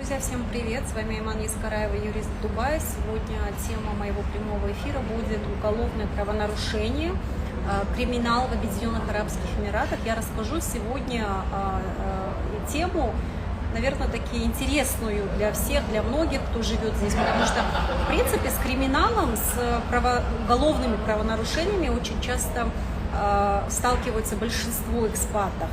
Друзья, всем привет! С вами Иман Яскараева, юрист в Дубае. Сегодня тема моего прямого эфира будет уголовное правонарушение, криминал в Объединенных Арабских Эмиратах. Я расскажу сегодня тему, наверное, таки интересную для всех, для многих, кто живет здесь, потому что, в принципе, с криминалом, с уголовными правонарушениями очень часто сталкиваются большинство экспатов.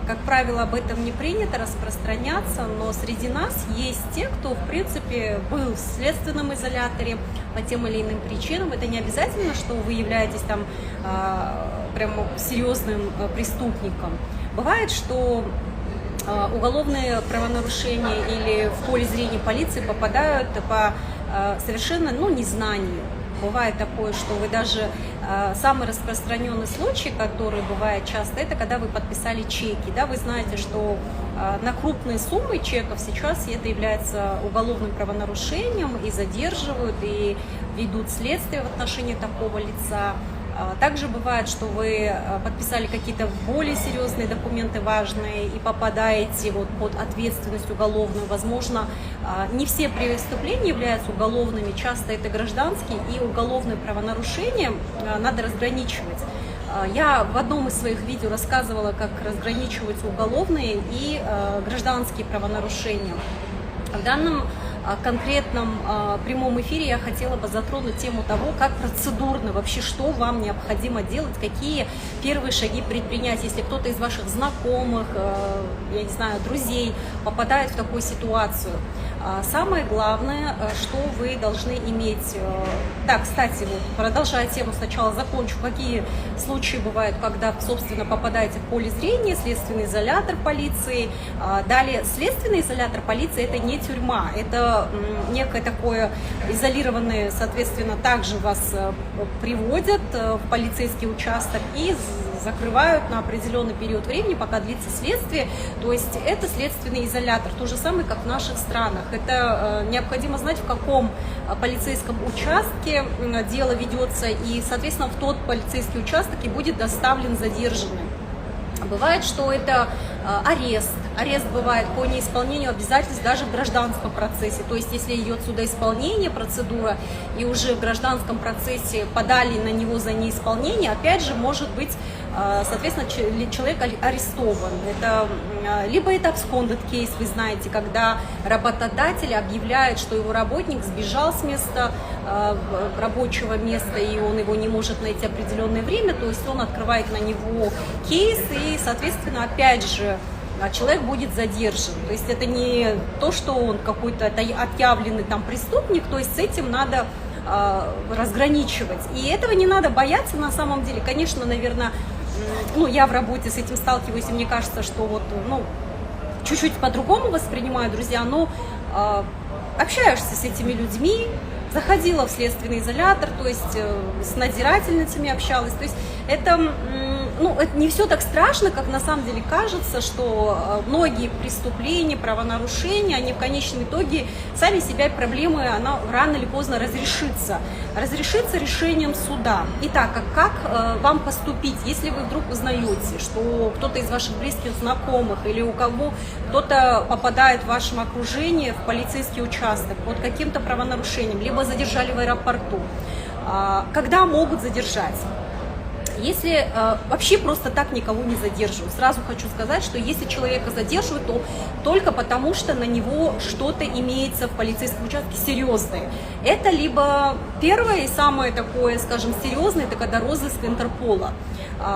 Как правило, об этом не принято распространяться, но среди нас есть те, кто, в принципе, был в следственном изоляторе по тем или иным причинам. Это не обязательно, что вы являетесь там прямо серьезным преступником. Бывает, что уголовные правонарушения или в поле зрения полиции попадают по совершенно незнанию. Бывает такое, что вы даже самый распространенный случай, который бывает часто, это когда вы подписали чеки. Да, вы знаете, что на крупные суммы чеков сейчас это является уголовным правонарушением, и задерживают, и ведут следствие в отношении такого лица. Также бывает, что вы подписали какие-то более серьезные документы, важные, и попадаете под ответственность уголовную. Возможно, не все преступления являются уголовными, часто это гражданские и уголовные правонарушения, надо разграничивать. Я в одном из своих видео рассказывала, как разграничиваются уголовные и гражданские правонарушения. В данном конкретном прямом эфире я хотела бы затронуть тему того, как процедурно вообще, что вам необходимо делать, какие первые шаги предпринять, если кто-то из ваших знакомых, я не знаю, друзей попадает в такую ситуацию. Самое главное, что вы должны иметь. Да, кстати, продолжая тему, сначала закончу, какие случаи бывают, когда, собственно, попадаете в поле зрения, следственный изолятор полиции. Далее, следственный изолятор полиции – это не тюрьма, это некое такое изолированное, соответственно, также вас приводят в полицейский участок и закрывают на определенный период времени, пока длится следствие. То есть это следственный изолятор, то же самое, как в наших странах. Это необходимо знать, в каком полицейском участке дело ведется, и, соответственно, в тот полицейский участок и будет доставлен задержанный. Бывает, что это арест. Арест бывает по неисполнению обязательств даже в гражданском процессе. То есть, если идет судоисполнение, процедура, и уже в гражданском процессе подали на него за неисполнение, опять же, может быть, соответственно, человек арестован. Либо это absconded case, вы знаете, когда работодатель объявляет, что его работник сбежал с места рабочего места, и он его не может найти определенное время, то есть он открывает на него кейс, и, соответственно, опять же, человек будет задержан. То есть это не то, что он какой-то отъявленный там преступник, то есть с этим надо разграничивать. И этого не надо бояться на самом деле. Конечно, наверное, я в работе с этим сталкиваюсь, и мне кажется, что чуть-чуть по-другому воспринимаю, друзья, но общаешься с этими людьми, заходила в следственный изолятор, то есть с надзирательницами общалась, то есть это не все так страшно, как на самом деле кажется, что многие преступления, правонарушения, они в конечном итоге сами себя проблемы, она рано или поздно разрешится решением суда. Итак, как вам поступить, если вы вдруг узнаете, что кто-то из ваших близких знакомых или у кого кто-то попадает в вашем окружении в полицейский участок под каким-то правонарушением, либо задержали в аэропорту, когда могут задержать? Если вообще просто так никого не задерживают, сразу хочу сказать, что если человека задерживают, то только потому, что на него что-то имеется в полицейском участке серьезное. Это либо первое и самое такое, скажем, серьезное, это когда розыск Интерпола.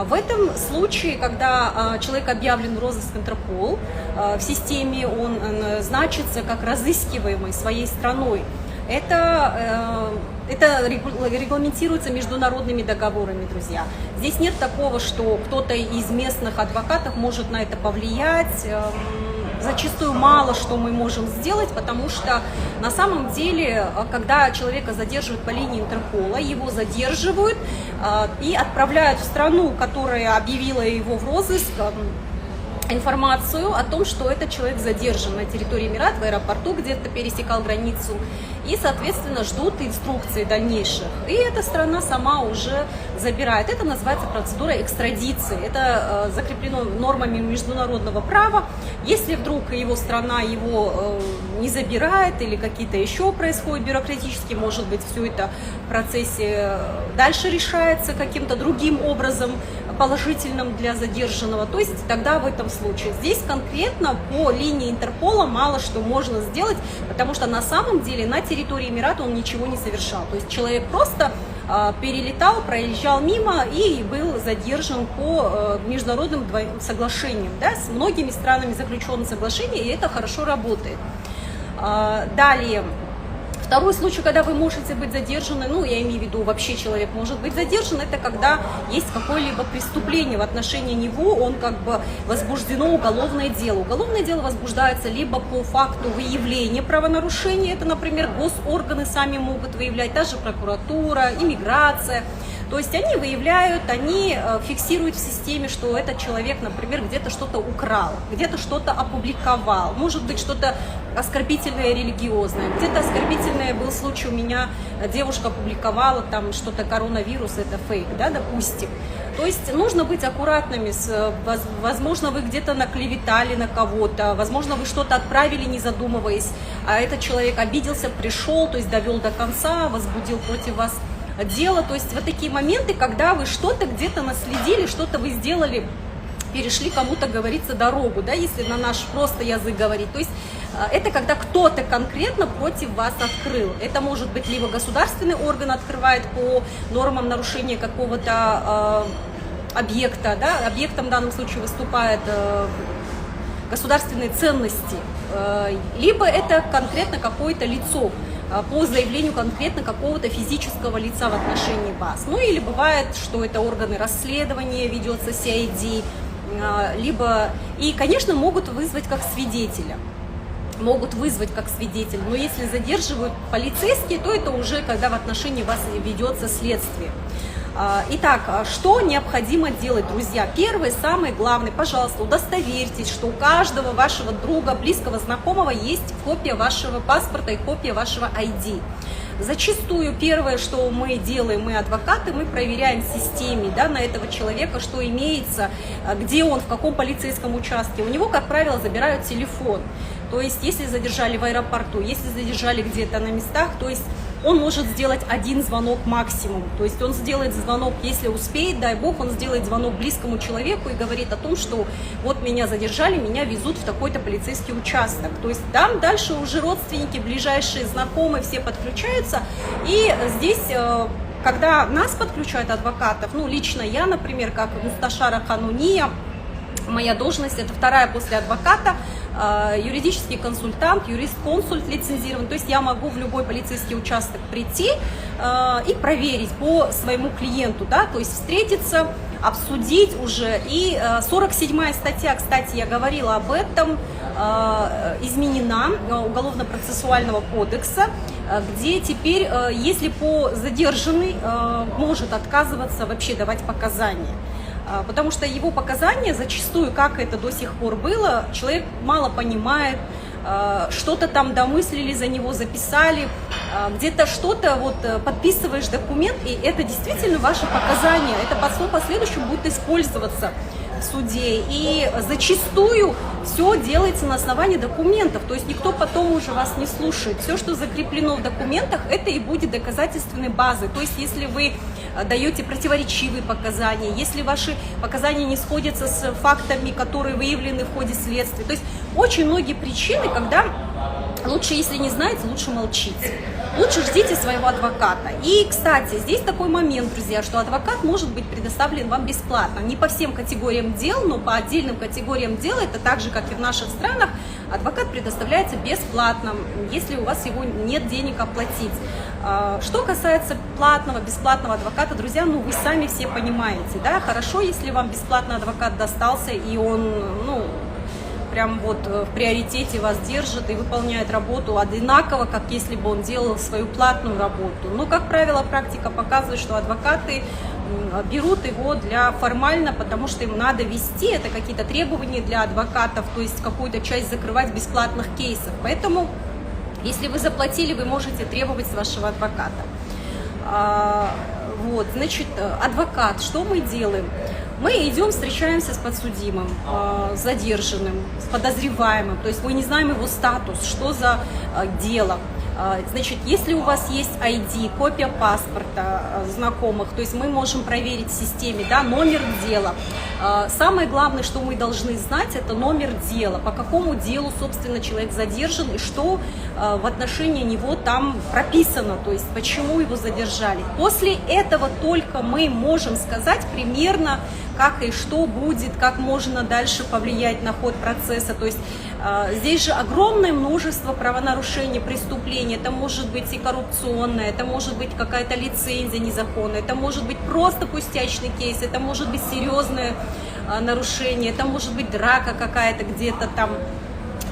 В этом случае, когда человек объявлен в розыск Интерпол, в системе он значится как разыскиваемый своей страной. Это регламентируется международными договорами, друзья. Здесь нет такого, что кто-то из местных адвокатов может на это повлиять. Зачастую мало что мы можем сделать, потому что на самом деле, когда человека задерживают по линии Интерпола, его задерживают и отправляют в страну, которая объявила его в розыск. информацию о том, что этот человек задержан на территории Эмирата, в аэропорту где-то пересекал границу, и, соответственно, ждут инструкций дальнейших. И эта страна сама уже забирает. Это называется процедура экстрадиции. Это закреплено нормами международного права. Если вдруг его страна его не забирает или какие-то еще происходят бюрократически, может быть, все это в процессе дальше решается каким-то другим образом, положительным для задержанного, то есть тогда в этом случае. Здесь конкретно по линии Интерпола мало что можно сделать, потому что на самом деле на территории Эмирата он ничего не совершал. То есть человек просто перелетал, проезжал мимо и был задержан по международным соглашениям. Да? С многими странами заключено соглашение, и это хорошо работает. Далее. Второй случай, когда вы можете быть задержаны, ну, я имею в виду, вообще человек может быть задержан, это когда есть какое-либо преступление в отношении него, он как бы возбуждено уголовное дело. Уголовное дело возбуждается либо по факту выявления правонарушения, это, например, госорганы сами могут выявлять, даже прокуратура, иммиграция. То есть они выявляют, они фиксируют в системе, что этот человек, например, где-то что-то украл, где-то что-то опубликовал, может быть, что-то оскорбительное религиозное, где-то оскорбительное был случай, у меня девушка опубликовала там что-то коронавирус, это фейк, да, допустим. То есть нужно быть аккуратными, возможно, вы где-то наклеветали на кого-то, возможно, вы что-то отправили, не задумываясь, а этот человек обиделся, пришел, то есть довел до конца, возбудил против вас дело. То есть вот такие моменты, когда вы что-то где-то наследили, что-то вы сделали, перешли кому-то, говорится, дорогу, да, если на наш просто язык говорить. То есть это когда кто-то конкретно против вас открыл. Это может быть либо государственный орган открывает по нормам нарушения какого-то объекта, да, объектом в данном случае выступает государственные ценности, либо это конкретно какое-то лицо, по заявлению конкретно какого-то физического лица в отношении вас. Ну или бывает, что это органы расследования, ведется CID, либо, и, конечно, могут вызвать как свидетеля. Но если задерживают полицейские, то это уже когда в отношении вас ведется следствие. Итак, что необходимо делать, друзья? Первое, самое главное, пожалуйста, удостоверьтесь, что у каждого вашего друга, близкого, знакомого есть копия вашего паспорта и копия вашего ID. Зачастую первое, что мы делаем, мы адвокаты, мы проверяем в системе, да, на этого человека, что имеется, где он, в каком полицейском участке. У него, как правило, забирают телефон. То есть, если задержали в аэропорту, если задержали где-то на местах, то есть он может сделать один звонок максимум. То есть он сделает звонок, если успеет, дай бог, он сделает звонок близкому человеку и говорит о том, что вот меня задержали, меня везут в такой-то полицейский участок. То есть там дальше уже родственники, ближайшие, знакомые, все подключаются. И здесь, когда нас подключают адвокатов, ну лично я, например, как Мусташара Хануния, моя должность, это вторая после адвоката, юридический консультант, юрист-консульт лицензирован. То есть я могу в любой полицейский участок прийти и проверить по своему клиенту, да, то есть встретиться, обсудить уже. И 47-я статья, кстати, я говорила об этом, изменена Уголовно-процессуального кодекса, где теперь, если задержанный может отказываться вообще давать показания. Потому что его показания зачастую, как это до сих пор было, человек мало понимает, что-то там домыслили, за него записали, где-то что-то, вот подписываешь документ, и это действительно ваши показания, это в последующем будет использоваться в суде, и зачастую все делается на основании документов, то есть никто потом уже вас не слушает, все, что закреплено в документах, это и будет доказательственной базой, то есть если вы даете противоречивые показания, если ваши показания не сходятся с фактами, которые выявлены в ходе следствия. То есть очень многие причины, когда лучше, если не знаете, лучше молчите. Лучше ждите своего адвоката. И, кстати, здесь такой момент, друзья, что адвокат может быть предоставлен вам бесплатно. Не по всем категориям дел, но по отдельным категориям дел, это так же, как и в наших странах, адвокат предоставляется бесплатно, если у вас его нет денег оплатить. Что касается платного, бесплатного адвоката, друзья, ну вы сами все понимаете, да, хорошо, если вам бесплатный адвокат достался, и он, ну, прям вот в приоритете вас держит и выполняет работу одинаково, как если бы он делал свою платную работу. Но, как правило, практика показывает, что адвокаты берут его формально, потому что им надо вести, это какие-то требования для адвокатов, то есть какую-то часть закрывать бесплатных кейсов. Поэтому, если вы заплатили, вы можете требовать с вашего адвоката. Вот, значит, адвокат, что мы делаем? Мы идем, встречаемся с подсудимым, задержанным, с подозреваемым, то есть мы не знаем его статус, что за дело. Значит, если у вас есть ID, копия паспорта знакомых, то есть мы можем проверить в системе, да, номер дела. Самое главное, что мы должны знать, это номер дела, по какому делу, собственно, человек задержан и что в отношении него там прописано, то есть почему его задержали. После этого только мы можем сказать примерно, как и что будет, как можно дальше повлиять на ход процесса. То есть здесь же огромное множество правонарушений, преступлений. Это может быть и коррупционное, это может быть какая-то лицензия незаконная, это может быть просто пустячный кейс, это может быть серьезное нарушение, это может быть драка какая-то где-то там.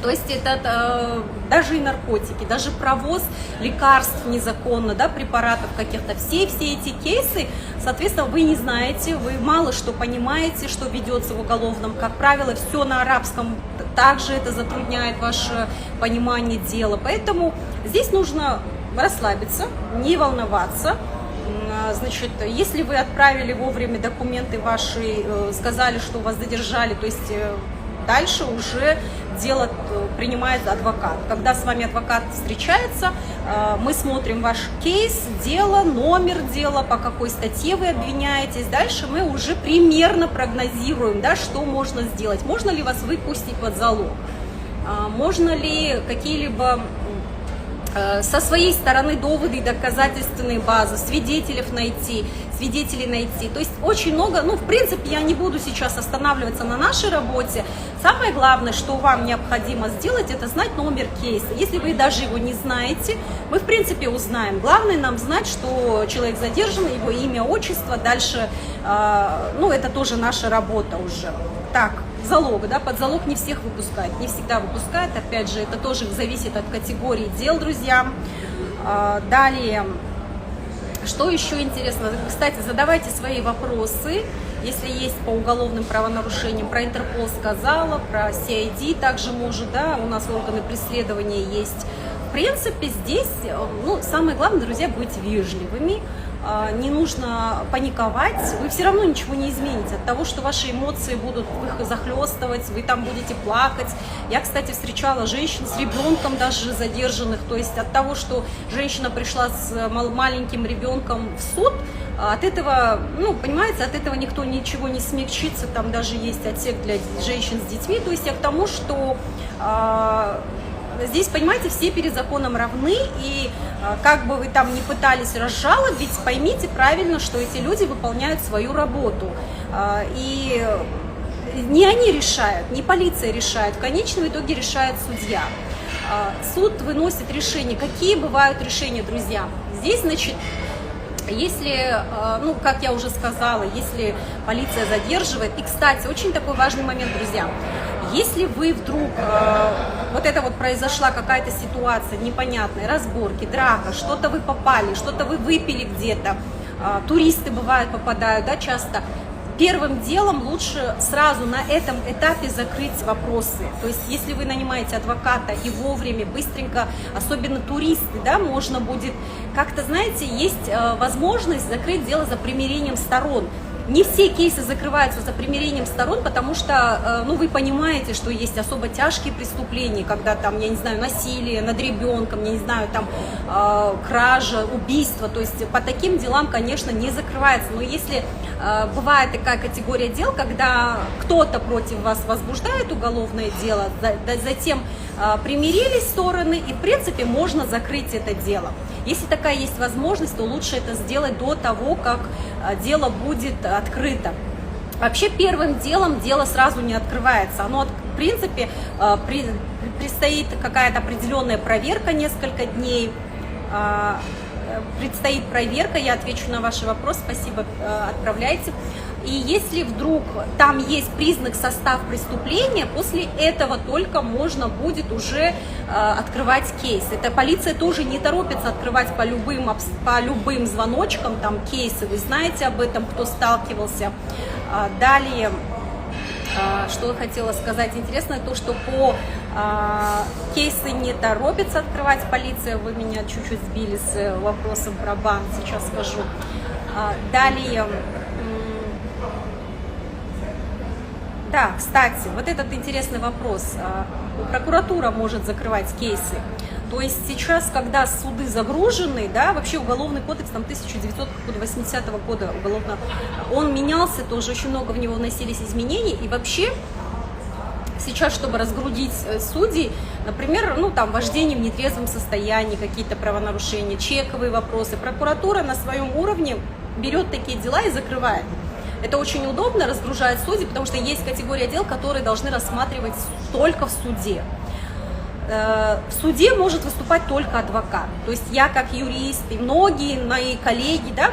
То есть это даже и наркотики, даже провоз лекарств незаконно, да, препаратов каких-то. Все эти кейсы, соответственно, вы не знаете, вы мало что понимаете, что ведется в уголовном. Как правило, все на арабском, также это затрудняет ваше понимание дела. Поэтому здесь нужно расслабиться, не волноваться. Значит, если вы отправили вовремя документы ваши, сказали, что вас задержали, то есть дальше уже дело принимает адвокат. Когда с вами адвокат встречается, мы смотрим ваш кейс, дело, номер дела, по какой статье вы обвиняетесь. Дальше мы уже примерно прогнозируем, да, что можно сделать. Можно ли вас выпустить под залог? Можно ли какие-либо со своей стороны доводы и доказательственные базы, свидетелей найти. То есть очень много, в принципе, я не буду сейчас останавливаться на нашей работе. Самое главное, что вам необходимо сделать, это знать номер кейса. Если вы даже его не знаете, мы, в принципе, узнаем. Главное нам знать, что человек задержан, его имя, отчество. Дальше, это тоже наша работа уже. Так, залог, да, под залог не всех выпускают, не всегда выпускают, опять же, это тоже зависит от категории дел, друзья. Далее, что еще интересно, кстати, задавайте свои вопросы, если есть по уголовным правонарушениям, про Интерпол сказала, про CID также может, да, у нас органы преследования есть. В принципе, здесь, самое главное, друзья, быть вежливыми. Не нужно паниковать, вы все равно ничего не измените от того, что ваши эмоции будут захлестывать, вы там будете плакать. Я, кстати, встречала женщин с ребенком даже задержанных, то есть от того, что женщина пришла с маленьким ребенком в суд, от этого, понимаете, от этого никто ничего не смягчится, там даже есть отсек для женщин с детьми, то есть я к тому, что здесь, понимаете, все перед законом равны, и как бы вы там ни пытались разжалобить, поймите правильно, что эти люди выполняют свою работу. И не они решают, не полиция решает, в конечном итоге решает судья. Суд выносит решение. Какие бывают решения, друзья? Здесь, значит, если, как я уже сказала, если полиция задерживает, и, кстати, очень такой важный момент, друзья, если вы вдруг, произошла какая-то ситуация непонятная, разборки, драка, что-то вы попали, что-то вы выпили где-то, туристы бывают попадают, да, часто, первым делом лучше сразу на этом этапе закрыть вопросы. То есть, если вы нанимаете адвоката и вовремя, быстренько, особенно туристы, да, можно будет, как-то, знаете, есть возможность закрыть дело за примирением сторон. Не все кейсы закрываются за примирением сторон, потому что, вы понимаете, что есть особо тяжкие преступления, когда там, я не знаю, насилие над ребенком, я не знаю, там кража, убийство, то есть по таким делам, конечно, не закрывается. Но если бывает такая категория дел, когда кто-то против вас возбуждает уголовное дело, затем примирились стороны, и, в принципе, можно закрыть это дело. Если такая есть возможность, то лучше это сделать до того, как дело будет открыто. Вообще, первым делом дело сразу не открывается. Оно, в принципе, предстоит какая-то определенная проверка несколько дней. Предстоит проверка, я отвечу на ваши вопросы, спасибо, отправляйте. И если вдруг там есть признак состав преступления, после этого только можно будет уже открывать кейс. Это полиция тоже не торопится открывать по любым звоночкам там кейсы. Вы знаете об этом, кто сталкивался. Далее, что я хотела сказать, интересно то, что по кейсы не торопится открывать полиция. Вы меня чуть-чуть сбили с вопросом про банк, сейчас скажу. Далее, да, кстати, вот этот интересный вопрос. Прокуратура может закрывать кейсы. То есть сейчас, когда суды загружены, да, вообще Уголовный кодекс там 1980 года уголовно, он менялся, тоже очень много в него вносились изменений, и вообще сейчас, чтобы разгрузить судей, например, ну там вождение в нетрезвом состоянии, какие-то правонарушения, чековые вопросы, прокуратура на своем уровне берет такие дела и закрывает. Это очень удобно, разгружает судей, потому что есть категория дел, которые должны рассматривать только в суде. В суде может выступать только адвокат. То есть я как юрист и многие мои коллеги, да,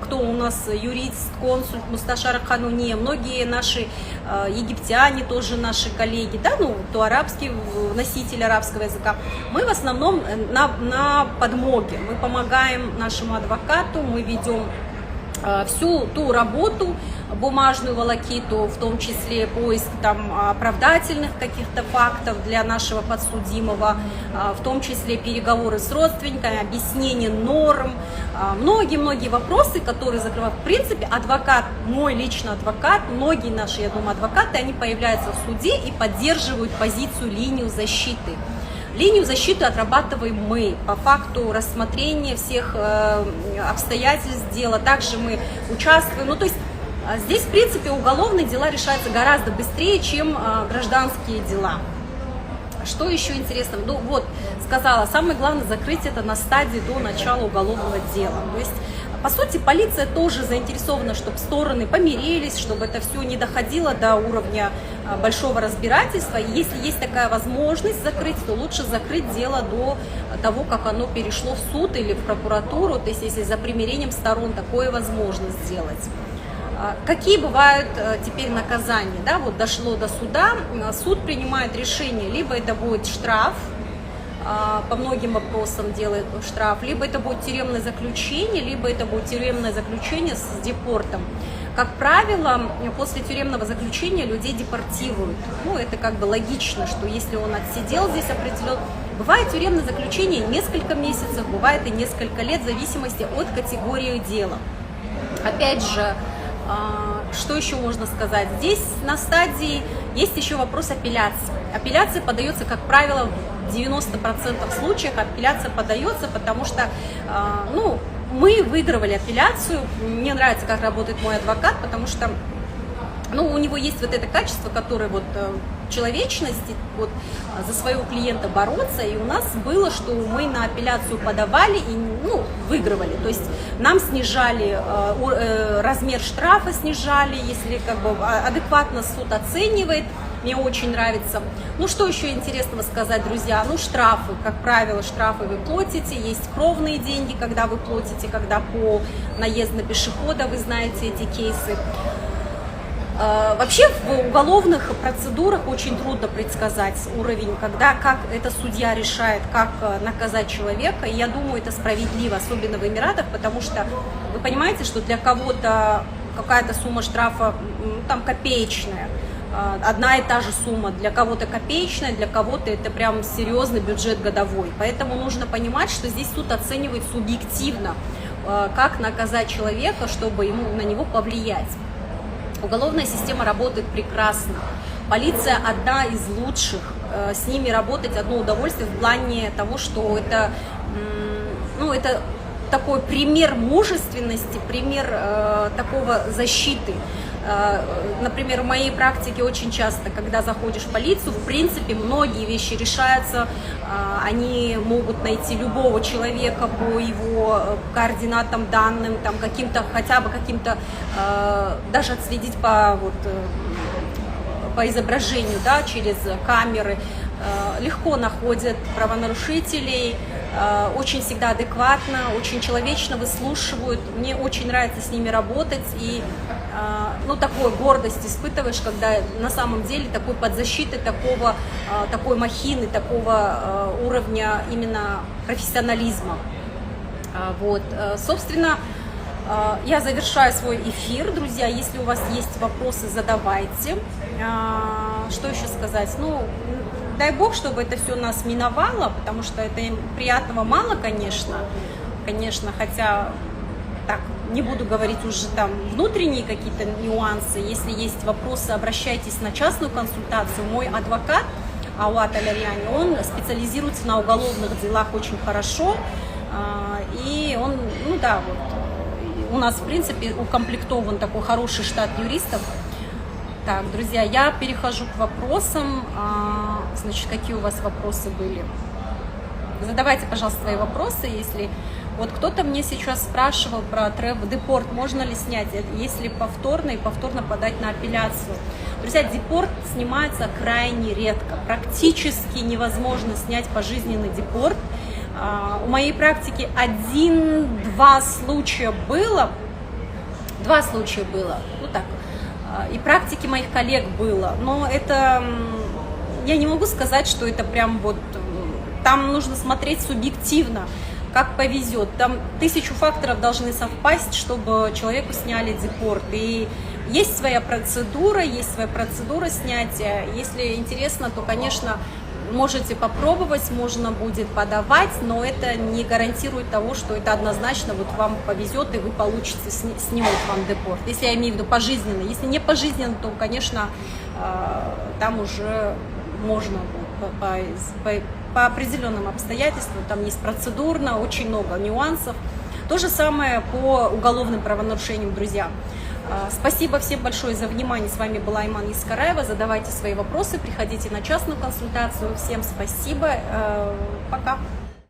кто у нас юрист, консульт, Мусташар Хануне, многие наши египтяне тоже наши коллеги, да, ну, кто арабский, носитель арабского языка, мы в основном на подмоге, мы помогаем нашему адвокату, мы ведем всю ту работу, бумажную волокиту, в том числе поиск там оправдательных каких-то фактов для нашего подсудимого, в том числе переговоры с родственниками, объяснение норм, многие-многие вопросы, которые закрывают. В принципе, адвокат, мой личный адвокат, многие наши, я думаю, адвокаты, они появляются в суде и поддерживают позицию, линию защиты. Линию защиты отрабатываем мы по факту рассмотрения всех обстоятельств дела. Также мы участвуем. Ну, то есть здесь, в принципе, уголовные дела решаются гораздо быстрее, чем гражданские дела. Что еще интересно? Ну, вот, сказала, самое главное закрыть это на стадии до начала уголовного дела. То есть, по сути, полиция тоже заинтересована, чтобы стороны помирились, чтобы это все не доходило до уровня большого разбирательства. И если есть такая возможность закрыть, то лучше закрыть дело до того, как оно перешло в суд или в прокуратуру. То есть, если за примирением сторон такое возможно сделать. Какие бывают теперь наказания? Да, вот дошло до суда, суд принимает решение, либо это будет штраф, по многим вопросам делает штраф, либо это будет тюремное заключение, либо это будет тюремное заключение с депортом. Как правило, после тюремного заключения людей депортируют. Ну, это как бы логично, что если он отсидел здесь определенно. Бывает тюремное заключение несколько месяцев, бывает и несколько лет, в зависимости от категории дела. Опять же, что еще можно сказать? Здесь на стадии есть еще вопрос апелляции. Апелляция подается, как правило, в 90% случаев апелляция подается, потому что, ну, мы выигрывали апелляцию. Мне нравится, как работает мой адвокат, потому что, ну, у него есть вот это качество, которое вот человечности, вот за своего клиента бороться, и у нас было, что мы на апелляцию подавали и, ну, выигрывали, то есть нам снижали размер штрафа, снижали, если как бы адекватно суд оценивает. Мне очень нравится. Ну, что еще интересного сказать, друзья? Ну, штрафы, как правило, штрафы вы платите, есть кровные деньги, когда вы платите, когда по наезду на пешехода, вы знаете эти кейсы. Вообще в уголовных процедурах очень трудно предсказать уровень, как эта судья решает, как наказать человека. И я думаю, это справедливо, особенно в Эмиратах, потому что вы понимаете, что для кого-то какая-то сумма штрафа там копеечная, одна и та же сумма, для кого-то копеечная, для кого-то это прям серьезный бюджет годовой. Поэтому нужно понимать, что здесь суд оценивает субъективно, как наказать человека, чтобы на него повлиять. Уголовная система работает прекрасно. Полиция одна из лучших. С ними работать одно удовольствие в плане того, что это, ну, это такой пример мужественности, пример такого защиты. Например, в моей практике очень часто, когда заходишь в полицию, в принципе, многие вещи решаются, они могут найти любого человека по его координатам, данным, там, каким-то, хотя бы каким-то, даже отследить по изображению, да, через камеры, легко находят правонарушителей, очень всегда адекватно, очень человечно выслушивают. Мне очень нравится с ними работать, и ну, такой гордость испытываешь, когда на самом деле такой под защитой такой махины, такого уровня именно профессионализма. Вот, собственно, я завершаю свой эфир, друзья. Если у вас есть вопросы, задавайте. Что еще сказать? Ну, дай бог, чтобы это все нас миновало, потому что это приятного мало, конечно, хотя так, не буду говорить уже там внутренние какие-то нюансы. Если есть вопросы, обращайтесь на частную консультацию. Мой адвокат Ауат Алярьяни, он специализируется на уголовных делах очень хорошо, и он, ну да, вот, у нас, в принципе, укомплектован такой хороший штат юристов. Так, друзья, я перехожу к вопросам. Значит, какие у вас вопросы были? Задавайте, пожалуйста, свои вопросы. Если вот кто-то мне сейчас спрашивал про депорт, можно ли снять, если повторно подать на апелляцию. Друзья, депорт снимается крайне редко. Практически невозможно снять пожизненный депорт. У моей практики 1-2 случая было, 2 случая было, ну так, и практики моих коллег было, но это, я не могу сказать, что это прям вот, там нужно смотреть субъективно, как повезет, там 1000 факторов должны совпасть, чтобы человеку сняли депорт, и есть своя процедура снятия, если интересно, то, конечно, можете попробовать, можно будет подавать, но это не гарантирует того, что это однозначно вот вам повезет и вы получите, снимут вам депорт. Если я имею в виду пожизненно. Если не пожизненно, то, конечно, там уже можно по определенным обстоятельствам, там есть процедурно, очень много нюансов. То же самое по уголовным правонарушениям, друзья. Спасибо всем большое за внимание. С вами была Айман Ескараева. Задавайте свои вопросы, приходите на частную консультацию. Всем спасибо. Пока.